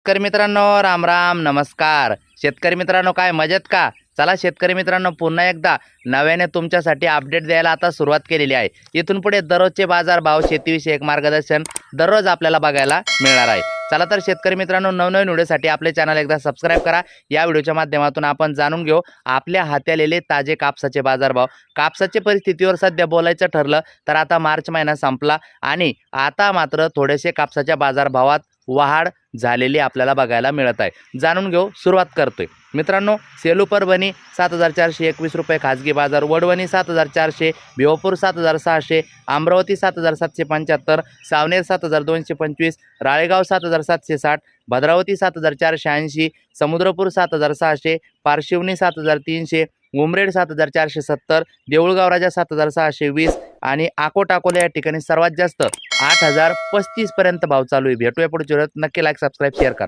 शेतकरी मित्रांनो राम राम नमस्कार। शेतकरी मित्रांनो काय मजेत का? चला शेतकरी मित्रांनो पुन्हा एकदा नव्याने तुमच्यासाठी अपडेट द्यायला आता सुरुवात केलेली आहे। इथून पुढे दररोजचे बाजार भाव शेतीविषयक मार्गदर्शन दररोज आपल्याला बघायला मिळणार आहे। चला तर शेतकरी मित्रांनो नवनवीन व्हिडिओसाठी आपले चॅनल एकदा सबस्क्राइब करा। या व्हिडिओच्या माध्यमातून आपण जाणून घेऊ आपल्या हाती आलेले ताजे कापसाचे बाजारभाव। कापसाच्या परिस्थितीवर सध्या बोलायचं ठरलं तर आता मार्च महिना संपला आणि आता मात्र थोडेसे कापसाच्या बाजारभावात वाढ झालेली आपल्याला बघायला मिळत आहे। जाणून घेऊ सुरुवात करतोय मित्रांनो। सेलू परभणी 7421 रुपये खाजगी बाजार, वडवणी 7400, भिवापूर 7600, अमरावती 7775, सावनेर 7225, राळेगाव 7760, भद्रावती 7480, समुद्रपूर 7600, पारशिवनी 7300, उमरेड 7470, देऊळगाव राजा 7620 आणि अकोला या ठिकाणी सर्वात जास्त 8035 पर्यंत भाव चालू आहे। भेटूया पुढच्या व्हिडिओत। नक्की लाईक सबस्क्राइब शेअर करा।